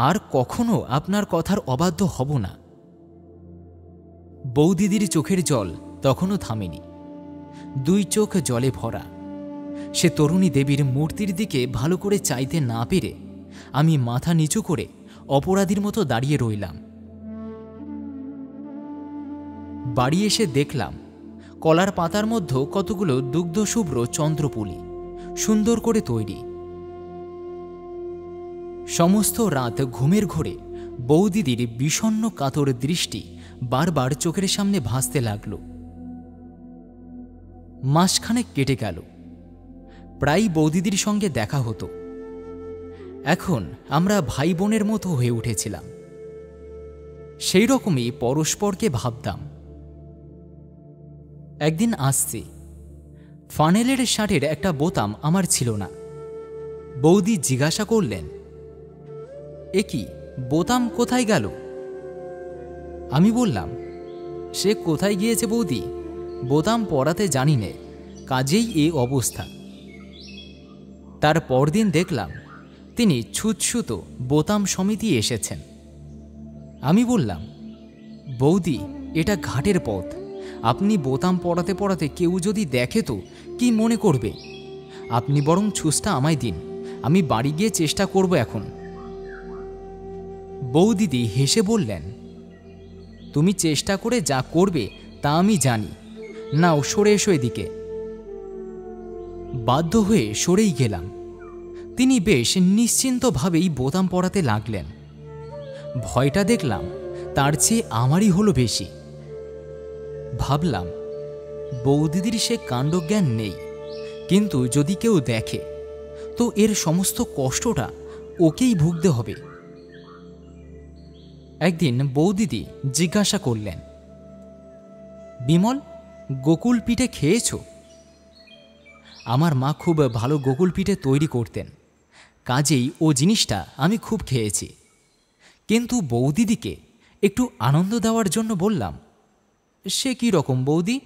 আর কখনো আপনার কথার অবাধ্য হব না। বৌদিদির চোখের জল তখনও থামেনি, 2 চোখ জলে ভরা। সে তরুণী দেবীর মূর্তির দিকে ভালো করে চাইতে না পেরে আমি মাথা নিচু করে অপরাধীর মতো দাঁড়িয়ে রইলাম। বাড়ি এসে দেখলাম কলার পাতার মধ্যে কতগুলো দুগ্ধশুভ্র চন্দ্রপুলি সুন্দর করে তৈরি। সমস্ত রাত ঘুমের ঘোরে বৌদিদির বিষণ্ণ কাতর দৃষ্টি বারবার চোখের সামনে ভাসতে লাগল। মাসখানেক কেটে গেল, প্রায় বৌদিদির সঙ্গে দেখা হতো। এখন আমরা ভাই বোনের মতো হয়ে উঠেছিলাম। সেই রকমই পরস্পরকে ভাবতাম। একদিন আসছে, ফানেলের শার্টের একটা বোতাম আমার ছিল না। বৌদি জিজ্ঞাসা করলেন, এ কি, বোতাম কোথায় গেল? আমি বললাম, সে কোথায় গিয়েছে বৌদি, বোতাম পরাতে জানি নে, কাজেই এ অবস্থা। তার পরদিন দেখলাম তিনি ছুতছুত বোতাম সমিতি এসেছেন। আমি বললাম, বৌদি, এটা ঘাটের পথ, আপনি বোতাম পরাতে পরাতে কেউ যদি দেখে তো কি মনে করবে? আপনি বরং ছুঁচটা আমায় দিন, আমি বাড়ি গিয়ে চেষ্টা করব এখন। বৌদিদি হেসে বললেন, তুমি চেষ্টা করে যা করবে তা আমি জানি, নাও সরে এসো এদিকে। বাধ্য হয়ে সরেই গেলাম। তিনি বেশ নিশ্চিন্তভাবেই বোতাম পরাতে লাগলেন। ভয়টা দেখলাম তার চেয়ে আমারই হলো বেশি। ভাবলাম, বৌদিদির সে কাণ্ডজ্ঞান নেই, কিন্তু যদি কেউ দেখে তো এর সমস্ত কষ্টটা ওকেই ভুগতে হবে। একদিন বৌদিদি জিজ্ঞাসা করলেন, বিমল, গোকুল পিঠে খেয়েছ? আমার মা খুব ভালো গোকুল পিঠে তৈরি করতেন, কাজেই ও জিনিসটা আমি খুব খেয়েছি। কিন্তু বৌদিদিকে একটু আনন্দ দেওয়ার জন্য বললাম, সে কি রকম বৌদি?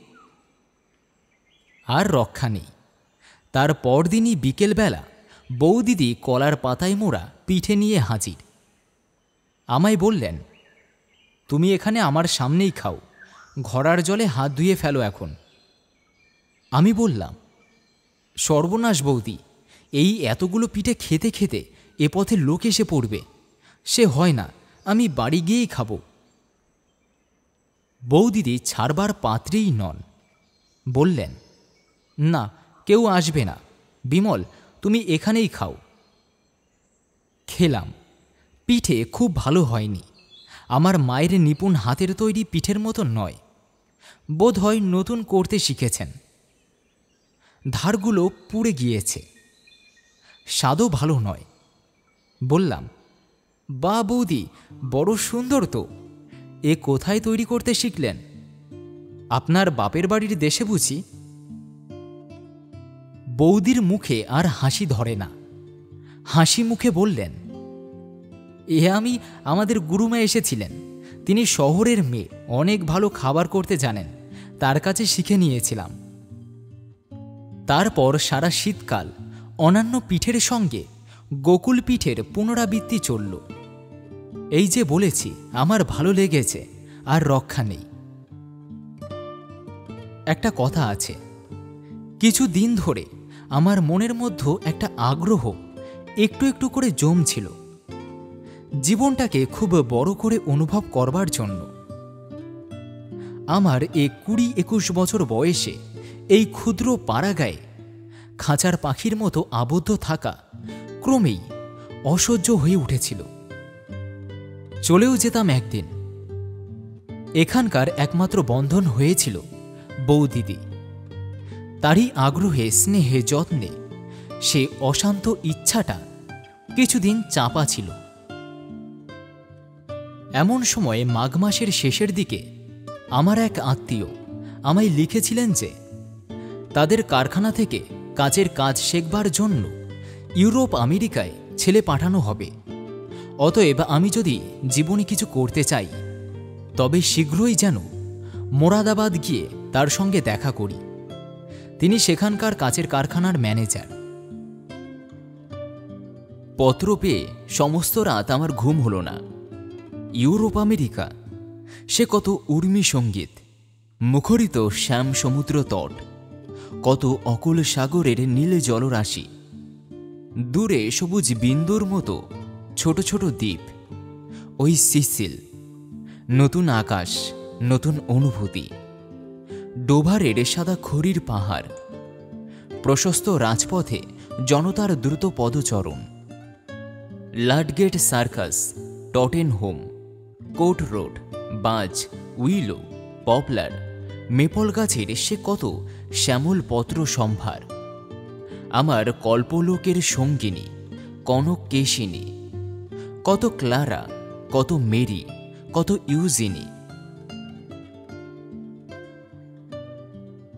আর রক্ষা নেই। তার পরদিনই বিকেলবেলা বৌদিদি কলার পাতায় মোড়া পিঠে নিয়ে হাজির। আমায় বললেন, তুমি এখানে আমার সামনেই খাও, ঘড়ার জলে হাত ধুয়ে ফেলো এখন। আমি বললাম, সর্বনাশ বৌদি, এই এতগুলো পিঠে খেতে খেতে এ পথে লোক এসে পড়বে, সে হয় না, আমি বাড়ি গিয়েই খাবো। বৌদিদি ছাড়বার পাত্রেই নন, বললেন, না, কেউ আসবে না, বিমল, তুমি এখানেই খাও। খেলাম। পিঠে খুব ভালো হয়নি, আমার মায়ের নিপুণ হাতের তৈরি পিঠের মতো নয়, বোধ হয় নতুন করতে শিখেছেন। ধারগুলো পুড়ে গিয়েছে, স্বাদও ভালো নয়। বললাম, বা বৌদি, বড় সুন্দর তো, এ কোথায় তৈরি করতে শিখলেন? আপনার বাপের বাড়ির দেশে বুঝি? বৌদির মুখে আর হাসি ধরে না, হাসি মুখে বললেন, এ আমি আমাদের গুরুমা এসেছিলেন, তিনি শহরের মেয়ে, অনেক ভালো খাবার করতে জানেন, তার কাছে শিখে নিয়েছিলাম। তারপর সারা শীতকাল অন্যান্য পিঠের সঙ্গে গোকুল পিঠের পুনরাবৃত্তি চলল। এই যে বলেছি, আমার ভালো লেগেছে, আর রক্ষা নেই। একটা কথা আছে, কিছু দিন ধরে আমার মনের মধ্যে একটা আগ্রহ একটু একটু করে জমছিল, জীবনটাকে খুব বড় করে অনুভব করবার জন্য। আমার এ 20-21 বছর বয়সে এই ক্ষুদ্র পাড়াগায়ে খাঁচার পাখির মতো আবদ্ধ থাকা ক্রমেই অসহ্য হয়ে উঠেছিল। চলেও যেতাম একদিন। এখানকার একমাত্র বন্ধন হয়েছিল বৌদিদি। তারই আগ্রহে, স্নেহে, যত্নে সে অশান্ত ইচ্ছাটা কিছুদিন চাপা ছিল। এমন সময়ে মাঘ মাসের শেষের দিকে আমার এক আত্মীয় আমায় লিখেছিলেন যে তাদের কারখানা থেকে কাজের কাজ শেখবার জন্য ইউরোপ আমেরিকায় ছেলে পাঠানো হবে, অতএব আমি যদি জীবনে কিছু করতে চাই তবে শীঘ্রই যেন মোরাদাবাদ গিয়ে তার সঙ্গে দেখা করি। তিনি সেখানকার কাচের কারখানার ম্যানেজার। পত্র পেয়ে সমস্ত রাত আমার ঘুম হলো না। ইউরোপ আমেরিকা, সে কত উর্মি সঙ্গীত, মুখরিত শ্যাম সমুদ্র তট, কত অকুল সাগরের নীল জলরাশি, দূরে সবুজ বিন্দুর মতো ছোট ছোট দ্বীপ, ওই সিসিল, নতুন আকাশ, নতুন অনুভূতি, ডোভারের সাদা খড়ির পাহাড়, প্রশস্ত রাজপথে জনতার দ্রুত পদচরণ, লাডগেট সার্কাস, টটেনহোম, কোর্ট রোড, বাজ, উইলো, পপলার, মেপল গাছের সে কত শ্যামল পত্র সম্ভার, আমার কল্পলোকের সঙ্গিনী, কনক কেশিনী, কত ক্লারা, কত মেরি, কত ইউজিনি।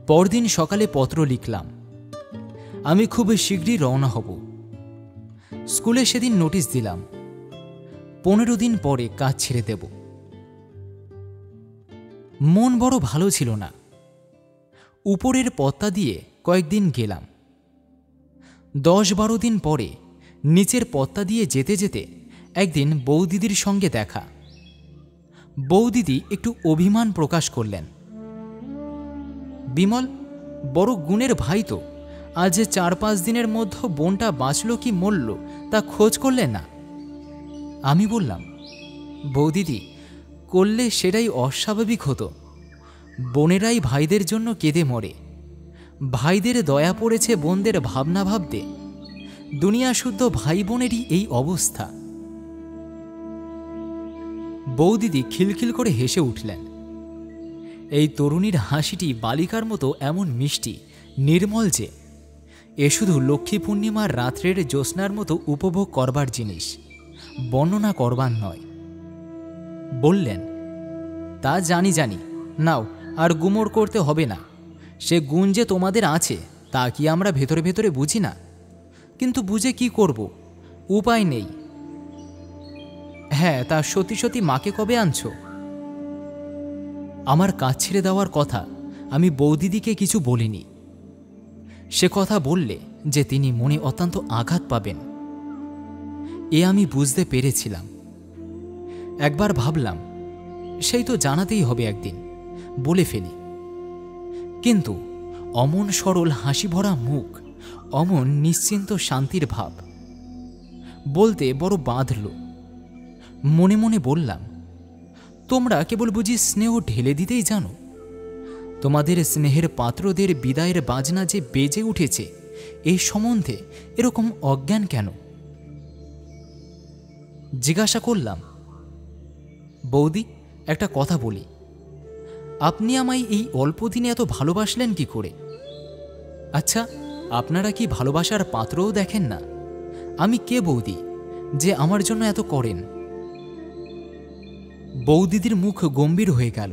পরদিন সকালে পত্র লিখলাম, আমি খুব শীঘ্রই রওনা হব। স্কুলে সেদিন নোটিশ দিলাম, 15 দিন পরে কাজ ছেড়ে দেব। মন বড় ভালো ছিল না। উপরের পত্তা দিয়ে কয়েকদিন গেলাম। 10-12 দিন পরে নিচের পত্তা দিয়ে যেতে যেতে একদিন বৌদিদির সঙ্গে দেখা। বৌদিদি একটু অভিমান প্রকাশ করলেন। বিমল বড় গুণের ভাই তো, আজ 4-5 দিনের মধ্যে বোনটা বাঁচল কি মরল তা খোঁজ করলেন না। আমি বললাম, বৌদিদি, করলে সেটাই অস্বাভাবিক হতো। বোনেরাই ভাইদের জন্য কেঁদে মরে। ভাইদের দয়া পড়েছে বোনদের ভাবনা ভাবতে। দুনিয়া শুদ্ধ ভাই বোনেরই এই অবস্থা। বৌদিদি খিলখিল করে হেসে উঠলেন। এই তরুণীর হাসিটি বালিকার মতো এমন মিষ্টি নির্মল যে এ শুধু লক্ষ্মী পূর্ণিমার রাত্রের জ্যোৎস্নার মতো উপভোগ করবার জিনিস, বর্ণনা করবার নয়। বললেন, তা জানি জানি, নাও আর গুমর করতে হবে না। সে গুণ যে তোমাদের আছে তা কি আমরা ভেতরে ভেতরে বুঝি না? কিন্তু বুঝে কি করব, উপায় নেই। হ্যাঁ, তা সত্যি সত্যি মাকে কবে আনছো? আমার কাজ ছেড়ে দেওয়ার কথা আমি বৌদিদিকে কিছু বলিনি। সে কথা বললে যে তিনি মনে অত্যন্ত আঘাত পাবেন, এ আমি বুঝতে পেরেছিলাম। একবার ভাবলাম সেই তো জানাতেই হবে, একদিন বলে ফেলি। কিন্তু অমন সরল হাসি ভরা মুখ, অমন নিশ্চিন্ত শান্তির ভাব, বলতে বড় বাঁধল। মনে মনে বললাম, তোমরা কেবল বুঝি স্নেহ ঢেলে দিতেই জানো? তোমাদের স্নেহের পাত্রদের বিদায়ের বাজনা যে বেজে উঠেছে, এই সম্বন্ধে এরকম অজ্ঞান কেন? জিজ্ঞাসা করলাম, বৌদি, একটা কথা বলি, আপনি আমায় এই অল্প দিনে এত ভালোবাসলেন কি করে? আচ্ছা, আপনারা কি ভালোবাসার পাত্রও দেখেন না? আমি কে বৌদি যে আমার জন্য এত করেন? বৌদিদির মুখ গম্ভীর হয়ে গেল।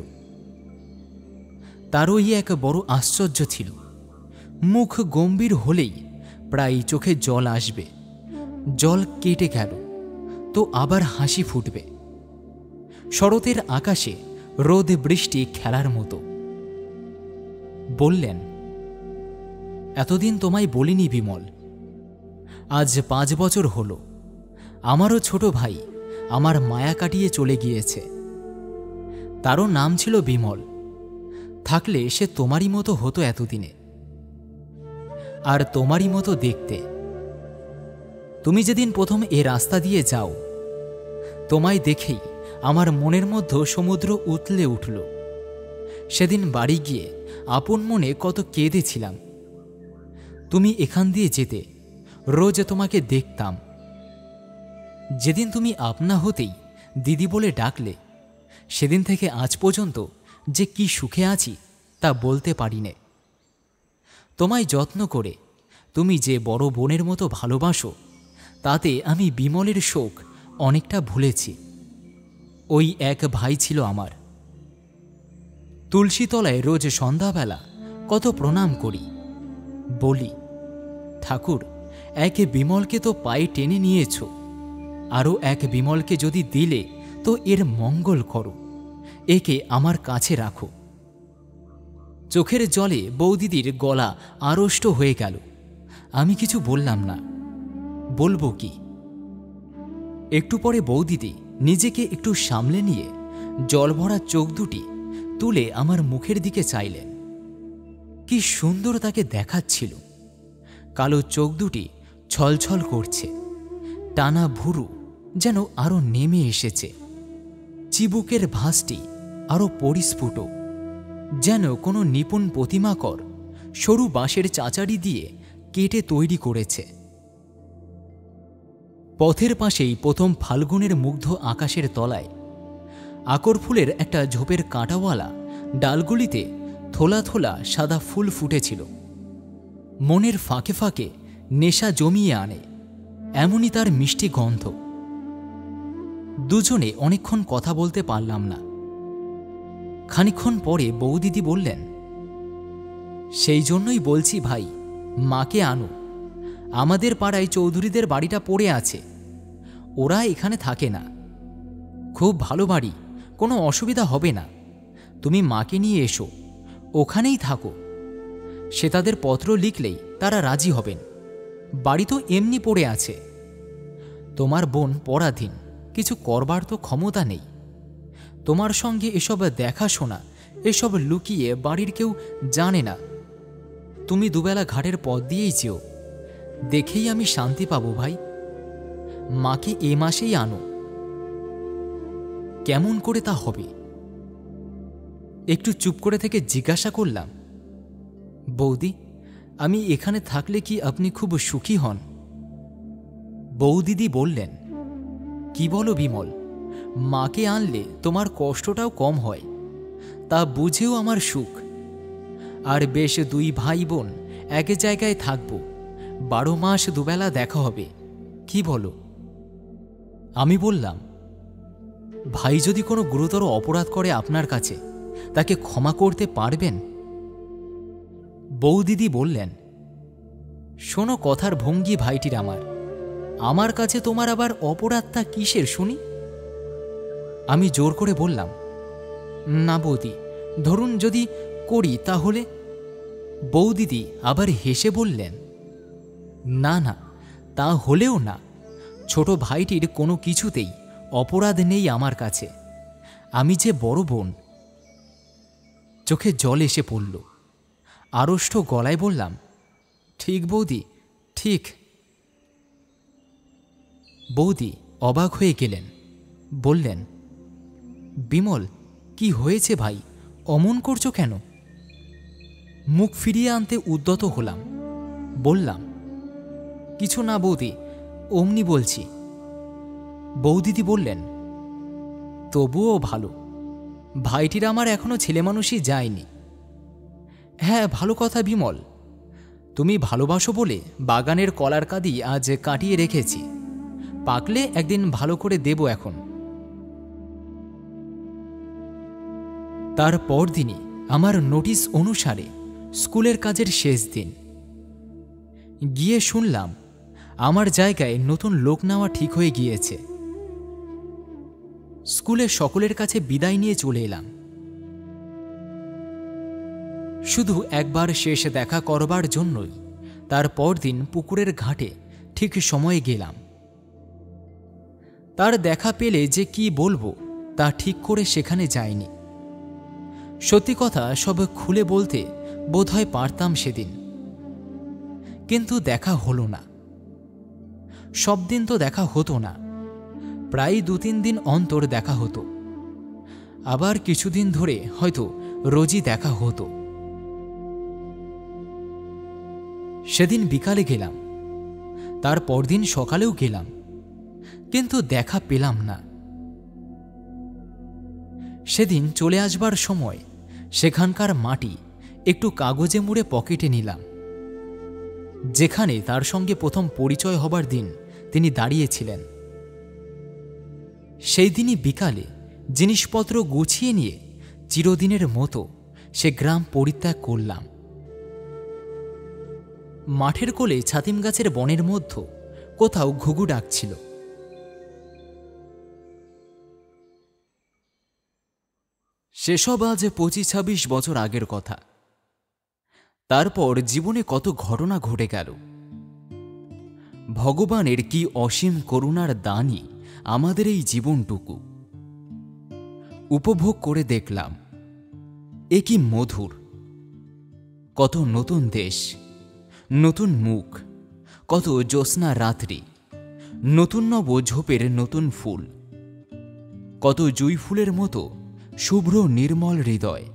তারও এক বড় আশ্চর্য ছিল। মুখ গম্ভীর হলেই প্রায় চোখে জল আসবে, জল কেটে গেল তো আবার হাসি ফুটবে। শরতের আকাশে রোদ বৃষ্টি খেলার মতো। বললেন, এতদিন তোমায় বলিনি বিমল, আজ 5 বছর হলো আমারও ছোট ভাই আমার মায়া কাটিয়ে চলে গিয়েছে। তারও নাম ছিল বিমল। থাকলে সে তোমারই মতো হতো এতদিনে, আর তোমারই মতো দেখতে। তুমি যেদিন প্রথম এ রাস্তা দিয়ে যাও, তোমায় দেখেই আমার মনের মধ্যে সমুদ্র উতলে উঠল। সেদিন বাড়ি গিয়ে আপন মনে কত কেঁদেছিলাম। তুমি এখান দিয়ে যেতে, রোজ তোমাকে দেখতাম। যেদিন তুমি আপনা হতেই দিদি বলে ডাকলে, সেদিন থেকে আজ পর্যন্ত যে কি সুখে আছি তা বলতে পারি নে। তোমায় যত্ন করে তুমি যে বড় বোনের মতো ভালোবাসো, তাতে আমি বিমলের শোক অনেকটা ভুলেছি। ওই এক ভাই ছিল আমার। তুলসীতলায় রোজ সন্ধ্যাবেলা কত প্রণাম করি, বলি, ঠাকুর, এক বিমলকে তো পায়ে টেনে নিয়েছ, আরও এক বিমলকে যদি দিলে তো এর মঙ্গল করো, একে আমার কাছে রাখো। চোখের জলে বৌদিদির গলা আড়ষ্ট হয়ে গেল। আমি কিছু বললাম না, বলবো কি? একটু পরে বৌদিদি নিজেকে একটু সামলে নিয়ে জলভরা চোখ দুটি তুলে আমার মুখের দিকে চাইলেন। কি সুন্দর তাকে দেখাচ্ছিল। কালো চোখ দুটি ছলছল করছে, টানা ভুরু যেন আরো নেমে এসেছে। চিবুকের ভাঁজটি আরো পরিস্ফুট, যেন কোনো নিপুণ প্রতিমাকর সরু বাঁশের চাচাড়ি দিয়ে কেটে তৈরি করেছে। পথের পাশেই প্রথম ফাল্গুনের মুগ্ধ আকাশের তলায় আকর ফুলের একটা ঝোপের কাঁটাওয়ালা ডালগুলিতে থোলা থোলা সাদা ফুল ফুটেছিল। মনের ফাঁকে ফাঁকে নেশা জমিয়ে আনে, এমনই তার মিষ্টি গন্ধ। দুজনে অনেকক্ষণ কথা বলতে পারলাম না। খানিকক্ষণ পরে বৌদিদি বললেন, সেই জন্যই বলছি ভাই, মাকে আনো। আমাদের পাড়ায় চৌধুরীদের বাড়িটা পড়ে আছে, ওরা এখানে থাকে না। খুব ভালো বাড়ি, কোনো অসুবিধা হবে না। তুমি মাকে নিয়ে এসো, ওখানেই থাকো, সে তাদের পত্র লিখলেই তারা রাজি হবেন। বাড়ি তো এমনি পড়ে আছে। তোমার বোন পরাধীন, কিছু করবার তো ক্ষমতা নেই। তোমার সঙ্গে এসব দেখাশোনা, এসব লুকিয়ে বাড়ির কেউ জানে না। তুমি দুবেলা ঘাটের পথ দিয়েই যেও, দেখেই আমি শান্তি পাবো ভাই। মাকে এ মাসেই আনো। কেমন করে তা হবে? একটু চুপ করে থেকে জিজ্ঞাসা করলাম, বৌদি, আমি এখানে থাকলে কি আপনি খুব সুখী হন? বৌদিদি বললেন, কি বলো বিমল, মাকে আনলে তোমার কষ্টটাও কম হয়, তা বুঝেও আমার সুখ। আর বেশ 2 ভাই বোন এক জায়গায় থাকব, 12 মাস দুবেলা দেখা হবে, কি বলো? আমি বললাম, ভাই যদি কোনো গুরুতর অপরাধ করে আপনার কাছে, তাকে ক্ষমা করতে পারবেন? বৌদিদি বললেন, শোনো কথার ভঙ্গি ভাইটির আমার কাছে তোমার আবার অপরাধটা কিসের শুনি? আমি জোর করে বললাম, না বৌদি, ধরুন যদি করি তাহলে? বৌদিদি আবার হেসে বললেন, না না, তা হলেও না। ছোট ভাইটির কোনো কিছুতেই অপরাধ নেই আমার কাছে, আমি যে বড় বোন। চোখে জল এসে পড়ল। আড়ষ্ট গলায় বললাম, ঠিক বৌদি, ঠিক। বৌদি অবাক হয়ে গেলেন, বললেন, বিমল, কি হয়েছে ভাই, অমন করছো কেন? মুখ ফিরিয়ে আনতে উদ্যত হলাম। বললাম, কিছু না বৌদি, অমনি বলছি। বৌদিদি বললেন, তবুও ভালো, ভাইটির আমার এখনো ছেলেমানুষই যায়নি। হ্যাঁ, ভালো কথা বিমল, তুমি ভালোবাসো বলে বাগানের কলার কাঁদি আজ কাটিয়ে রেখেছি, পাকলে একদিন ভালো করে দেব এখন। তার পরদিনই আমার নোটিশ অনুসারে স্কুলের কাজের শেষ দিন। গিয়ে শুনলাম আমার জায়গায় নতুন লোক নেওয়া ঠিক হয়ে গিয়েছে। স্কুলে সকলের কাছে বিদায় নিয়ে চলে এলাম। শুধু একবার শেষ দেখা করবার জন্যই তার পরদিন পুকুরের ঘাটে ঠিক সময়ে গেলাম। তার দেখা পেলে যে কি বলবো তা ঠিক করে সেখানে যাইনি। সত্যি কথা সব খুলে বলতে বোধহয় পারতাম সেদিন, কিন্তু দেখা হলো না। সব দিন তো দেখা হতো না, প্রায় 2-3 দিন অন্তর দেখা হতো, আবার কিছুদিন ধরে হয়তো রোজই দেখা হতো। সেদিন বিকালে গেলাম, তার পরদিন সকালেও গেলাম, কিন্তু দেখা পেলাম না। সেদিন চলে আসবার সময় সেখানকার মাটি একটু কাগজে মুড়ে পকেটে নিলাম, যেখানে তার সঙ্গে প্রথম পরিচয় হবার দিন তিনি দাঁড়িয়েছিলেন। সেই দিনই বিকালে জিনিসপত্র গুছিয়ে নিয়ে চিরদিনের মতো সে গ্রাম পরিত্যাগ করলাম। মাঠের কোলে ছাতিম গাছের বনের মধ্যে কোথাও ঘুঘু ডাকছিল। সেসব আজ 25-26 বছর আগের কথা। তারপর জীবনে কত ঘটনা ঘটে গেল। ভগবানের কি অসীম করুণার দানই আমাদের এই জীবনটুকু। উপভোগ করে দেখলাম, এ কি মধুর। কত নতুন দেশ, নতুন মুখ, কত জ্যোৎস্না রাত্রি, নতুন নব ঝোপের নতুন ফুল, কত জুঁই ফুলের মতো শুভ্র নির্মল হৃদয়,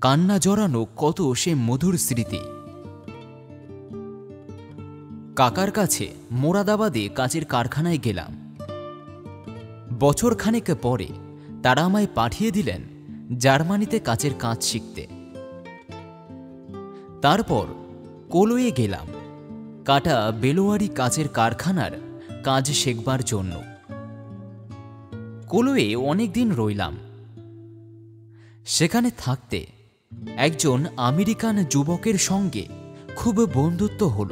কান্না জড়ানো কত সে মধুর স্মৃতি। কাকার কাছে মোরাদাবাদে কাচের কারখানায় গেলাম। বছরখানেক পরে তারা আমায় পাঠিয়ে দিলেন জার্মানিতে কাচের কাজ শিখতে। তারপর কলয়ে গেলাম কাটা বেলোয়ারি কাচের কারখানার কাজ শেখবার জন্য। কলয়ে অনেকদিন রইলাম। সেখানে থাকতে একজন আমেরিকান যুবকের সঙ্গে খুব বন্ধুত্ব হল।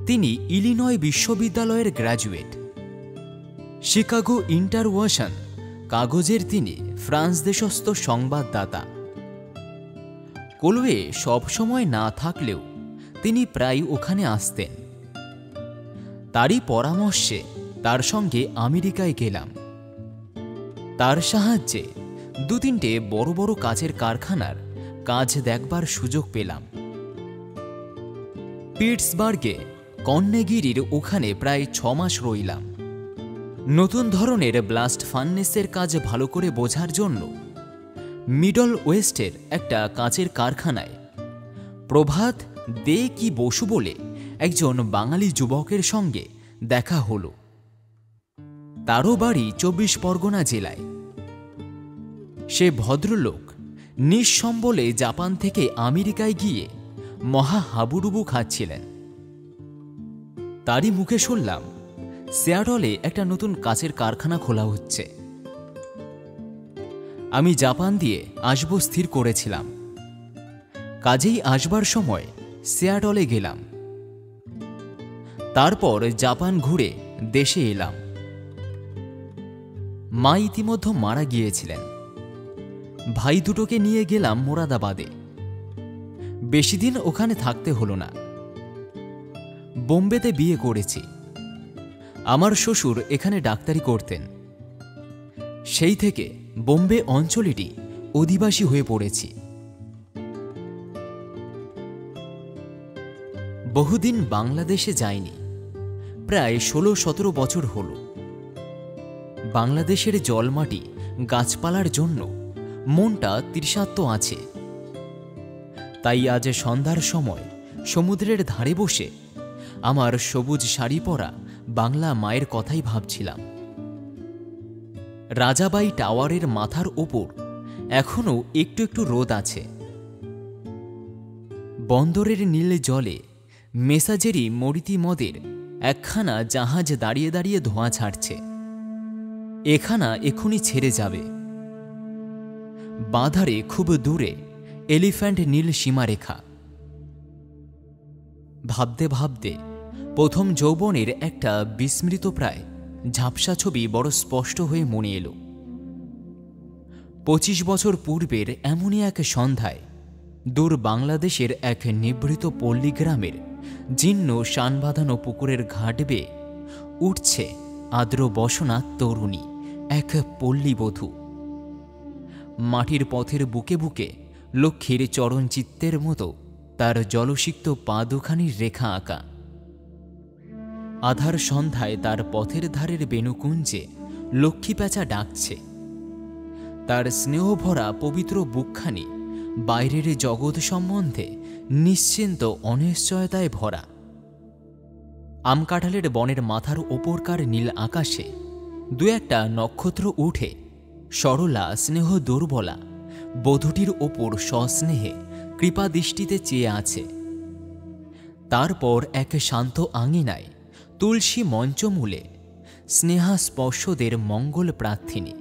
তিনি ইলিনয় বিশ্ববিদ্যালয়ের গ্র্যাজুয়েট। শিকাগো ইন্টারওয়াশন কাগজের তিনি ফ্রান্স দেশস্থ সংবাদদাতা। কলওয়ে সবসময় না থাকলেও তিনি প্রায় ওখানে আসতেন। তারই পরামর্শে তার সঙ্গে আমেরিকায় গেলাম। তার সাহায্যে 2-3টে বড় বড় কাচের কারখানার কাজ দেখবার সুযোগ পেলাম। পিটসবার্গে কর্নেগিরির ওখানে প্রায় 6 মাস রইলাম। নতুন ধরনের ব্লাস্ট ফার্নেসের কাজ ভালো করে বোঝার জন্য মিডল ওয়েস্টের একটা কাচের কারখানায় প্রভাত দে কি বসু বলে একজন বাঙালি যুবকের সঙ্গে দেখা হলো। তারও বাড়ি 24 পরগনা জেলায়। সে ভদ্রলোক নিঃসম্বলে জাপান থেকে আমেরিকায় গিয়ে মহা হাবুডুবু খাচ্ছিলেন। তারই মুখে শুনলাম সিয়াটলে একটা নতুন কাচের কারখানা খোলা হচ্ছে। আমি জাপান দিয়ে আসব স্থির করেছিলাম। কাজেই আসবার সময় সিয়াটলে গেলাম। তারপর জাপান ঘুরে দেশে এলাম। মা ইতিমধ্যে মারা গিয়েছিলেন। ভাই দুটোকে নিয়ে গেলাম মোরাদাবাদে। বেশি দিন ওখানে থাকতে হলো না। বোম্বেতে বিয়ে করেছি। আমার শ্বশুর এখানে ডাক্তারি করতেন। সেই থেকে বোম্বে অঞ্চলেরই অধিবাসী হয়ে পড়েছি। বহুদিন বাংলাদেশে যাইনি, প্রায় 16-17 বছর হল। বাংলাদেশের জলমাটি গাছপালার জন্য মনটা তৃষার্ত আছে। তাই আজ সন্ধ্যার সময় সমুদ্রের ধারে বসে আমার সবুজ শাড়ি পরা বাংলা মায়ের কথাই ভাবছিলাম। রাজাবাই টাওয়ারের মাথার ওপর এখনো একটু একটু রোদ আছে। বন্দরের নীল জলে মেসাজেরি মরিতি মদের একখানা জাহাজ দাঁড়িয়ে দাঁড়িয়ে ধোঁয়া ছাড়ছে। এখানা এখনই ছেড়ে যাবে। বাঁধারে খুব দূরে এলিফ্যান্ট নীল সীমারেখা। ভাবতে ভাবতে প্রথম যৌবনের একটা বিস্মৃতপ্রায় ঝাপসা ছবি বড় স্পষ্ট হয়ে মনে এলো। 25 বছর পূর্বের এমনই এক সন্ধ্যায় দূর বাংলাদেশের এক নিভৃত পল্লী গ্রামের জীর্ণ শান বাঁধানো পুকুরের ঘাট বেয়ে উঠছে আর্দ্র বসনা তরুণী এক পল্লীবধূ। মাটির পথের বুকে বুকে লক্ষ্মীর চরণচিত্তের মতো তার জলসিক্ত পা দুখানির রেখা আঁকা। আধার সন্ধ্যায় তার পথের ধারের বেণুকুঞ্জে লক্ষ্মী প্যাঁচা ডাকছে। তার স্নেহভরা পবিত্র বুকখানি বাইরের জগৎ সম্বন্ধে নিশ্চিন্ত অনিশ্চয়তায় ভরা। আমকাঁঠালের বনের মাথার ওপরকার নীল আকাশে 2-1টা নক্ষত্র উঠে সরলা স্নেহ দুর্বলা বধূটির ওপর সস্নেহে কৃপাদৃষ্টিতে চেয়ে আছে। তারপর এক শান্ত আঙিনায় তুলসী মঞ্চমূলে স্নেহাস্পর্শদের মঙ্গল প্রার্থিনী।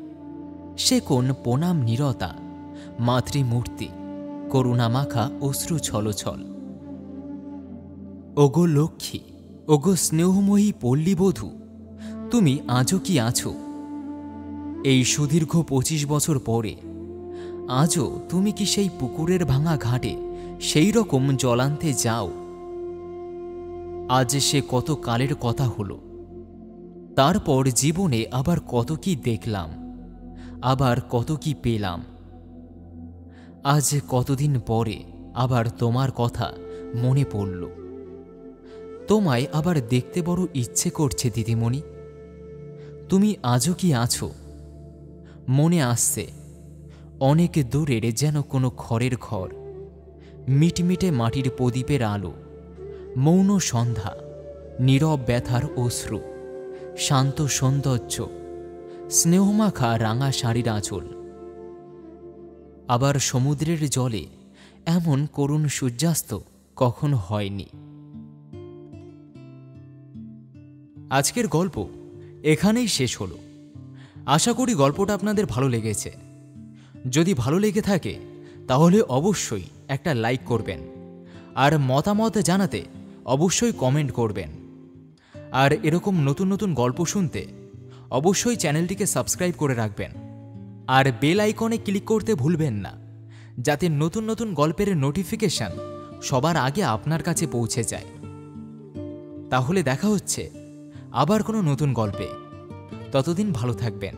সে কোন প্রণাম নীরতা, মাতৃমূর্তি, করুণামাখা অশ্রু ছলছল। ওগো লক্ষ্মী, ওগো স্নেহময়ী পল্লীবধূ, তুমি আজও কি আছো? এই সুদীর্ঘ 25 বছর পরে আজও তুমি কি সেই পুকুরের ভাঙা ঘাটে সেই রকম জলান্তে যাও? আজ সে কত কালের কথা হলো। তারপর জীবনে আবার কত কি দেখলাম, আবার কত কি পেলাম। আজ কতদিন পরে আবার তোমার কথা মনে পড়ল। তোমায় আবার দেখতে বড় ইচ্ছে করছে দিদিমণি। তুমি আজও কি আছো? মনে আসছে অনেক দূরের যেন কোনো খড়ের ঘর, মিটমিটে মাটির প্রদীপের আলো, মৌন সন্ধ্যা, নীরব ব্যথার অশ্রু, শান্ত সৌন্দর্য, স্নেহমাখা রাঙা শাড়ির আঁচল। আবার সমুদ্রের জলে এমন করুণ সূর্যাস্ত কখনো হয়নি। আজকের গল্প এখানেই শেষ হলো। আশা করি গল্পটা আপনাদের ভালো লেগেছে। যদি ভালো লেগে থাকে তাহলে অবশ্যই একটা লাইক করবেন, আর মতামত জানাতে অবশ্যই কমেন্ট করবেন। আর এরকম নতুন নতুন গল্প শুনতে অবশ্যই চ্যানেলটিকে সাবস্ক্রাইব করে রাখবেন, আর বেল আইকনে ক্লিক করতে ভুলবেন না, যাতে নতুন নতুন গল্পের নোটিফিকেশন সবার আগে আপনার কাছে পৌঁছে যায়। তাহলে দেখা হচ্ছে আবার কোনো নতুন গল্পে। ততদিন ভালো থাকবেন।